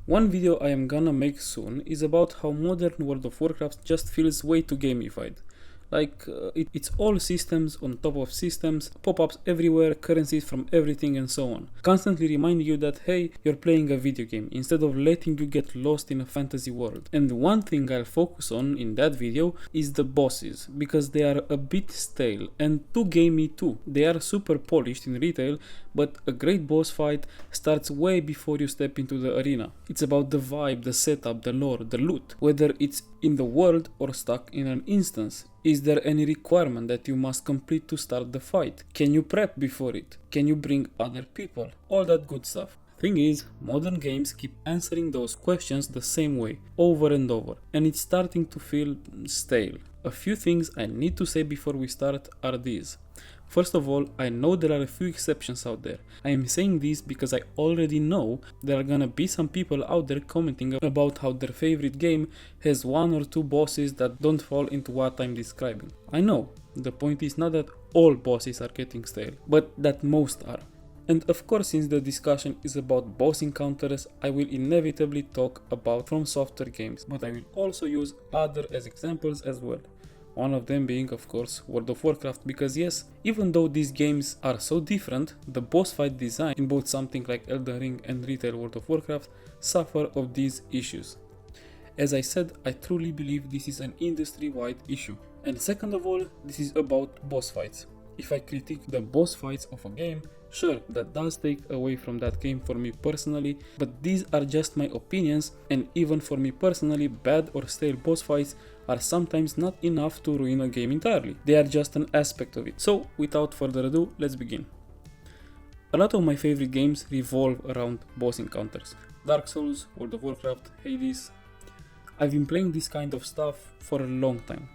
One video I am gonna make soon is about how modern World of Warcraft just feels way too gamified. It's all systems on top of systems, pop-ups everywhere, currencies from everything and so on. Constantly reminding you that hey, you're playing a video game instead of letting you get lost in a fantasy world. And one thing I'll focus on in that video is the bosses, because they are a bit stale and too gamey too. They are super polished in retail, but a great boss fight starts way before you step into the arena. It's about the vibe, the setup, the lore, the loot, whether it's in the world or stuck in an instance. Is there any requirement that you must complete to start the fight? Can you prep before it? Can you bring other people? All that good stuff. Thing is, modern games keep answering those questions the same way, over and over, and it's starting to feel stale. A few things I need to say before we start are these. First of all, I know there are a few exceptions out there. I am saying this because I already know there are gonna be some people out there commenting about how their favorite game has one or two bosses that don't fall into what I'm describing. I know, the point is not that all bosses are getting stale, but that most are. And of course, since the discussion is about boss encounters, I will inevitably talk about From Software games, but I will also use other as examples as well. One of them being, of course, World of Warcraft, because yes, even though these games are so different, the boss fight design in both something like Elden Ring and retail World of Warcraft suffer of these issues. As I said, I truly believe this is an industry-wide issue. And second of all, this is about boss fights. If I critique the boss fights of a game, sure, that does take away from that game for me personally, but these are just my opinions, and even for me personally, bad or stale boss fights are sometimes not enough to ruin a game entirely. They are just an aspect of it. So, without further ado, let's begin. A lot of my favorite games revolve around boss encounters. Dark Souls, World of Warcraft, Hades. I've been playing this kind of stuff for a long time.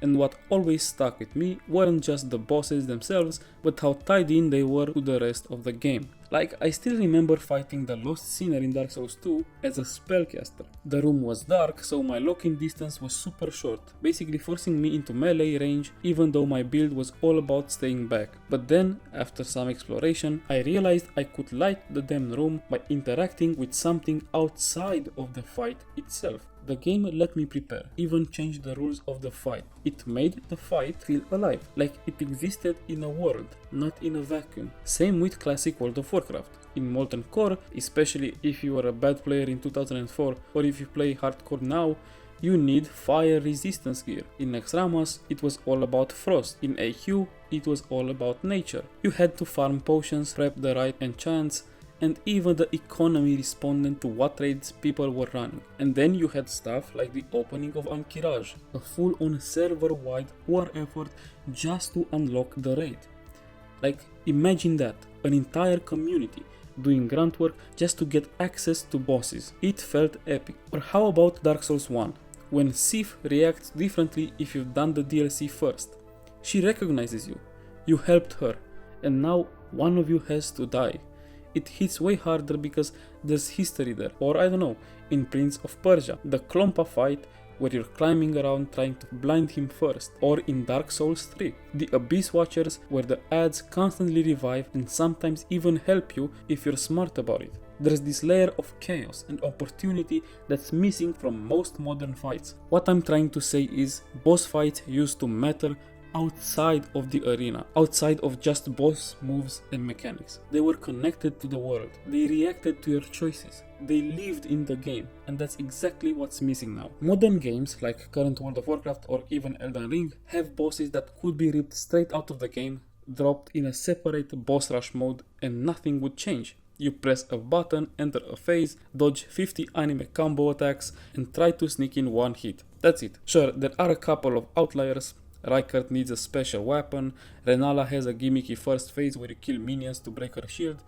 And what always stuck with me weren't just the bosses themselves, but how tied in they were to the rest of the game. Like, I still remember fighting the Lost Sinner in Dark Souls 2 as a spellcaster. The room was dark, so my lock-in distance was super short, basically forcing me into melee range even though my build was all about staying back. But then, after some exploration, I realized I could light the damn room by interacting with something outside of the fight itself. The game let me prepare, even changed the rules of the fight. It made the fight feel alive, like it existed in a world, not in a vacuum. Same with classic World of Warcraft. In Molten Core, especially if you were a bad player in 2004 or if you play hardcore now, you need fire resistance gear. In Naxxramas, it was all about frost. In AQ, it was all about nature. You had to farm potions, prep the right enchants, and even the economy responded to what raids people were running. And then you had stuff like the opening of Ankiraj, a full-on server-wide war effort just to unlock the raid. Like, imagine that, an entire community doing grunt work just to get access to bosses. It felt epic. Or how about Dark Souls 1, when Sif reacts differently if you've done the DLC first. She recognizes you, you helped her, and now one of you has to die. It hits way harder because there's history there. Or I don't know, in Prince of Persia, the Klompa fight where you're climbing around trying to blind him first. Or in Dark Souls 3, the Abyss Watchers where the ads constantly revive and sometimes even help you if you're smart about it. There's this layer of chaos and opportunity that's missing from most modern fights. What I'm trying to say is, boss fights used to matter outside of the arena, outside of just boss moves and mechanics. They were connected to the world, they reacted to your choices, they lived in the game, and that's exactly what's missing now. Modern games like current World of Warcraft or even Elden Ring have bosses that could be ripped straight out of the game, dropped in a separate boss rush mode, and nothing would change. You press a button, enter a phase, dodge 50 anime combo attacks, and try to sneak in one hit. That's it. Sure, there are a couple of outliers. Rykard needs a special weapon, Renala has a gimmicky first phase where you kill minions to break her shield.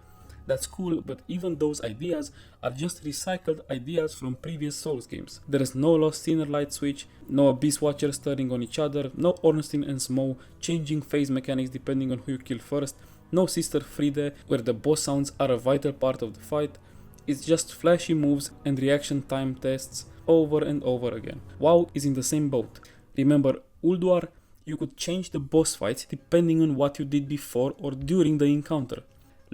That's cool, but even those ideas are just recycled ideas from previous Souls games. There is no Lost Sinner light switch, no Abyss Watchers turning on each other, no Ornstein and Smough changing phase mechanics depending on who you kill first, no Sister Friede where the boss sounds are a vital part of the fight. It's just flashy moves and reaction time tests over and over again. WoW is in the same boat. Remember Ulduar? You could change the boss fights depending on what you did before or during the encounter.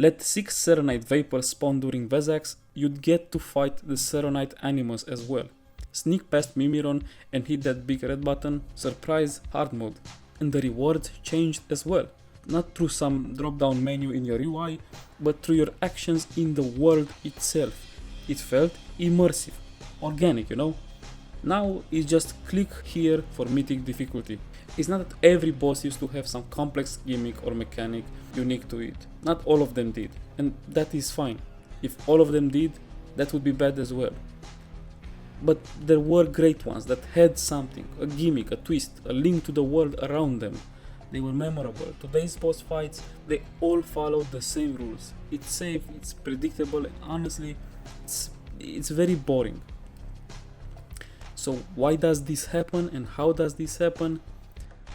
Let 6 Serenite Vapors spawn during Vezax, you'd get to fight the Serenite animals as well. Sneak past Mimiron and hit that big red button, surprise hard mode. And the rewards changed as well. Not through some drop down menu in your UI, but through your actions in the world itself. It felt immersive, organic, you know? Now it's just click here for mythic difficulty. It's not that every boss used to have some complex gimmick or mechanic unique to it. Not all of them did, and that is fine. If all of them did, that would be bad as well. But there were great ones that had something, a gimmick, a twist, a link to the world around them. They were memorable. Today's boss fights, they all follow the same rules. It's safe, it's predictable, and honestly, it's very boring. So why does this happen and how does this happen?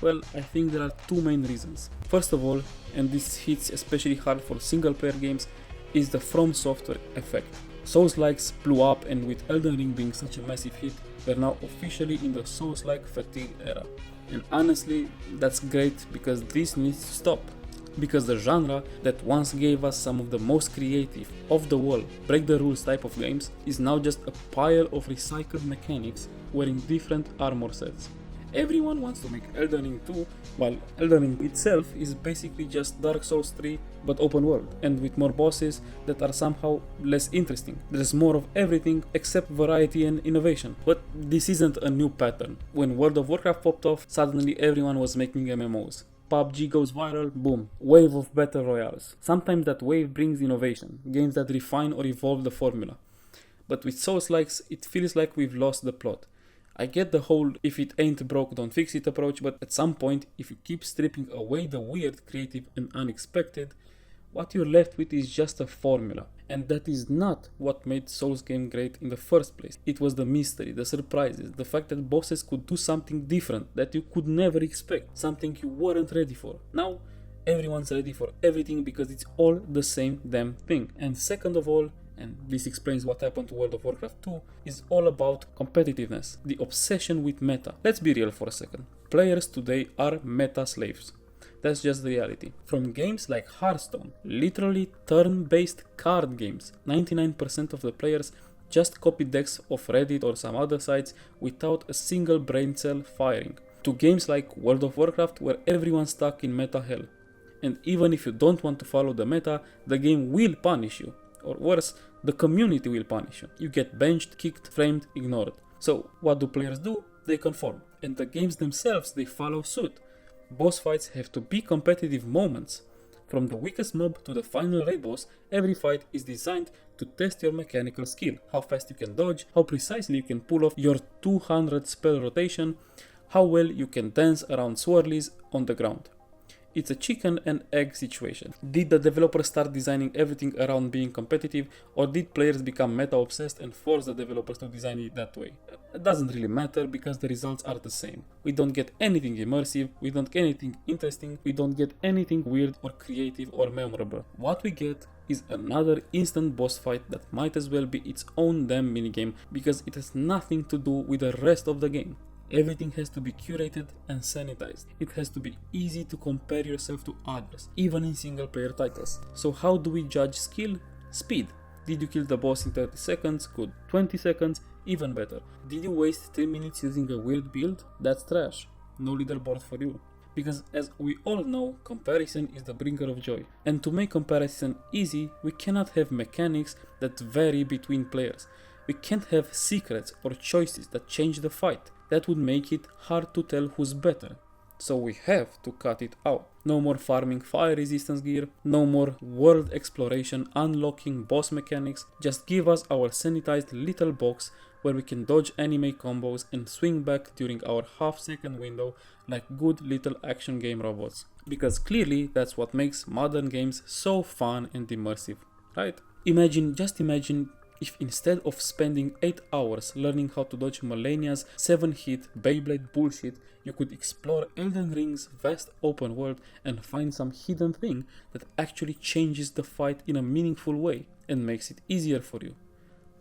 Well, I think there are two main reasons. First of all, and this hits especially hard for single player games, is the From Software effect. Souls-likes blew up, and with Elden Ring being such a massive hit, we're now officially in the Souls-like fatigue era. And honestly, that's great because this needs to stop. Because the genre that once gave us some of the most creative, off-the-wall, break-the-rules type of games is now just a pile of recycled mechanics wearing different armor sets. Everyone wants to make Elden Ring 2, while Elden Ring itself is basically just Dark Souls 3 but open world, and with more bosses that are somehow less interesting. There's more of everything except variety and innovation. But this isn't a new pattern. When World of Warcraft popped off, suddenly everyone was making MMOs. PUBG goes viral, boom, wave of battle royales. Sometimes that wave brings innovation, games that refine or evolve the formula. But with Souls-likes, it feels like we've lost the plot. I get the whole if it ain't broke don't fix it approach, but at some point, if you keep stripping away the weird, creative and unexpected, what you're left with is just a formula. And that is not what made Souls game great in the first place. It was the mystery, the surprises, the fact that bosses could do something different that you could never expect, something you weren't ready for. Now, everyone's ready for everything because it's all the same damn thing. And second of all, and this explains what happened to World of Warcraft 2, is all about competitiveness, the obsession with meta. Let's be real for a second. Players today are meta slaves. That's just the reality. From games like Hearthstone, literally turn-based card games, 99% of the players just copy decks of Reddit or some other sites without a single brain cell firing, to games like World of Warcraft where everyone's stuck in meta hell. And even if you don't want to follow the meta, the game will punish you. Or worse, the community will punish you. You get benched, kicked, framed, ignored. So what do players do? They conform. And the games themselves, they follow suit. Boss fights have to be competitive moments. From the weakest mob to the final raid boss, every fight is designed to test your mechanical skill. How fast you can dodge, how precisely you can pull off your 200 spell rotation, how well you can dance around swirlies on the ground. It's a chicken and egg situation. Did the developers start designing everything around being competitive, or did players become meta obsessed and force the developers to design it that way? It doesn't really matter because the results are the same. We don't get anything immersive, we don't get anything interesting, we don't get anything weird or creative or memorable. What we get is another instant boss fight that might as well be its own damn minigame because it has nothing to do with the rest of the game. Everything has to be curated and sanitized. It has to be easy to compare yourself to others, even in single player titles. So how do we judge skill? Speed. Did you kill the boss in 30 seconds? Good. 20 seconds? Even better. Did you waste 3 minutes using a weird build? That's trash. No leaderboard for you. Because as we all know, comparison is the bringer of joy. And to make comparison easy, we cannot have mechanics that vary between players. We can't have secrets or choices that change the fight. That would make it hard to tell who's better. So we have to cut it out. No more farming fire resistance gear, no more world exploration unlocking boss mechanics. Just give us our sanitized little box where we can dodge anime combos and swing back during our half-second window like good little action game robots. Because clearly that's what makes modern games so fun and immersive, right? Just imagine if instead of spending 8 hours learning how to dodge Millennia's 7-hit Beyblade bullshit, you could explore Elden Ring's vast open world and find some hidden thing that actually changes the fight in a meaningful way and makes it easier for you.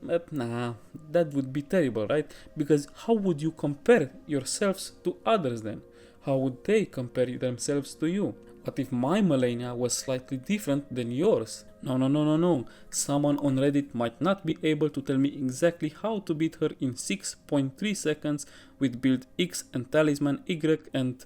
But nah, that would be terrible, right? Because how would you compare yourselves to others then? How would they compare themselves to you? What if my Malenia was slightly different than yours? No, no, no, no, no. Someone on Reddit might not be able to tell me exactly how to beat her in 6.3 seconds with build X and talisman Y and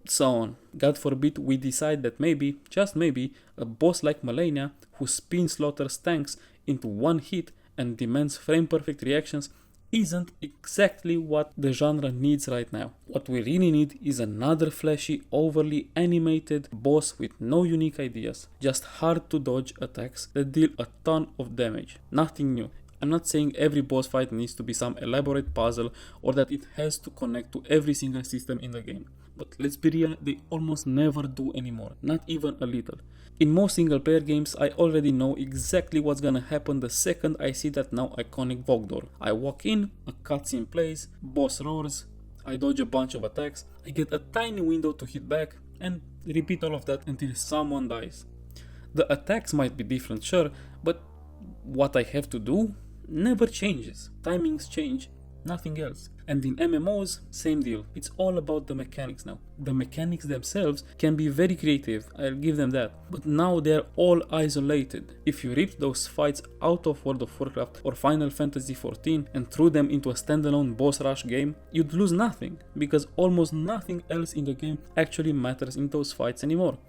so on. God forbid we decide that maybe, just maybe, a boss like Malenia, who spin slaughters tanks into one hit and demands frame perfect reactions, isn't exactly what the genre needs right now. What we really need is another flashy, overly animated boss with no unique ideas, just hard to dodge attacks that deal a ton of damage. Nothing new. I'm not saying every boss fight needs to be some elaborate puzzle or that it has to connect to every single system in the game. But let's be real, they almost never do anymore, not even a little. In most single player games, I already know exactly what's gonna happen the second I see that now iconic Vogue door. I walk in, a cutscene plays, boss roars, I dodge a bunch of attacks, I get a tiny window to hit back, and repeat all of that until someone dies. The attacks might be different, sure, but what I have to do never changes. Timings change, nothing else. And in MMOs, same deal. It's all about the mechanics now. The mechanics themselves can be very creative, I'll give them that. But now they're all isolated. If you ripped those fights out of World of Warcraft or Final Fantasy XIV and threw them into a standalone boss rush game, you'd lose nothing, because almost nothing else in the game actually matters in those fights anymore.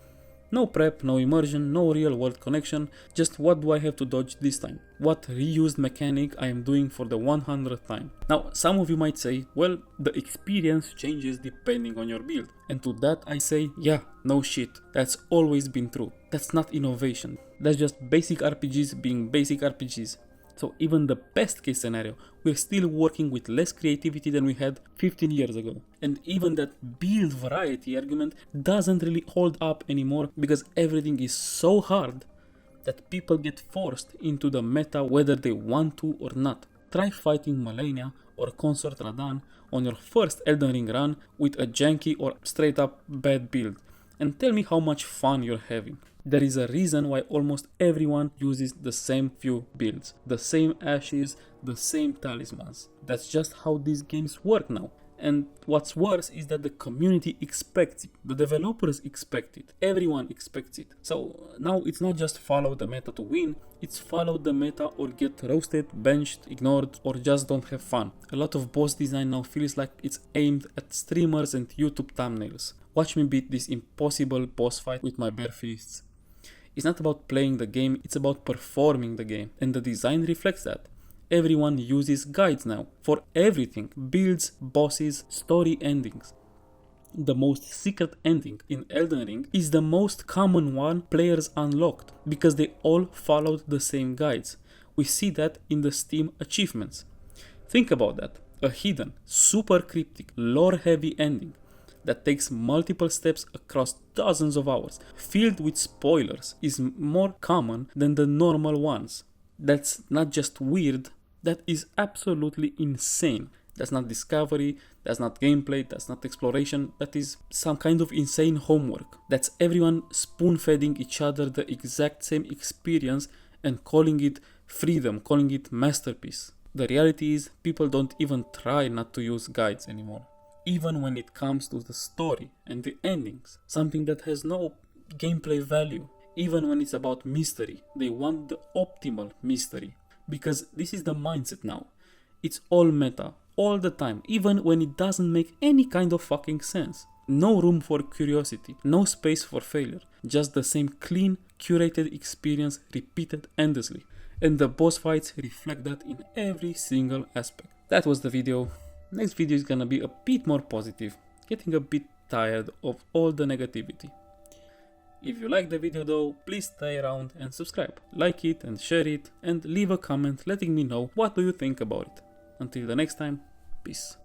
No prep, no immersion, no real world connection, just what do I have to dodge this time? What reused mechanic I am doing for the 100th time? Now, some of you might say, well, the experience changes depending on your build. And to that I say, yeah, no shit, that's always been true. That's not innovation. That's just basic RPGs being basic RPGs. So even the best case scenario, we're still working with less creativity than we had 15 years ago. And even that build variety argument doesn't really hold up anymore because everything is so hard that people get forced into the meta whether they want to or not. Try fighting Malenia or Consort Radahn on your first Elden Ring run with a janky or straight up bad build and tell me how much fun you're having. There is a reason why almost everyone uses the same few builds, the same ashes, the same talismans. That's just how these games work now. And what's worse is that the community expects it, the developers expect it, everyone expects it. So now it's not just follow the meta to win, it's follow the meta or get roasted, benched, ignored, or just don't have fun. A lot of boss design now feels like it's aimed at streamers and YouTube thumbnails. Watch me beat this impossible boss fight with my bare fists. It's not about playing the game, it's about performing the game, and the design reflects that. Everyone uses guides now, for everything, builds, bosses, story endings. The most secret ending in Elden Ring is the most common one players unlocked, because they all followed the same guides. We see that in the Steam achievements. Think about that, a hidden, super cryptic, lore heavy ending that takes multiple steps across dozens of hours, filled with spoilers, is more common than the normal ones. That's not just weird, that is absolutely insane. That's not discovery, that's not gameplay, that's not exploration, that is some kind of insane homework. That's everyone spoon-feeding each other the exact same experience and calling it freedom, calling it masterpiece. The reality is, people don't even try not to use guides anymore. Even when it comes to the story and the endings, something that has no gameplay value. Even when it's about mystery, they want the optimal mystery. Because this is the mindset now. It's all meta, all the time, even when it doesn't make any kind of fucking sense. No room for curiosity, no space for failure. Just the same clean, curated experience repeated endlessly. And the boss fights reflect that in every single aspect. That was the video. Next video is gonna be a bit more positive, getting a bit tired of all the negativity. If you like the video though, please stay around and subscribe. Like it and share it and leave a comment letting me know what do you think about it. Until the next time, peace.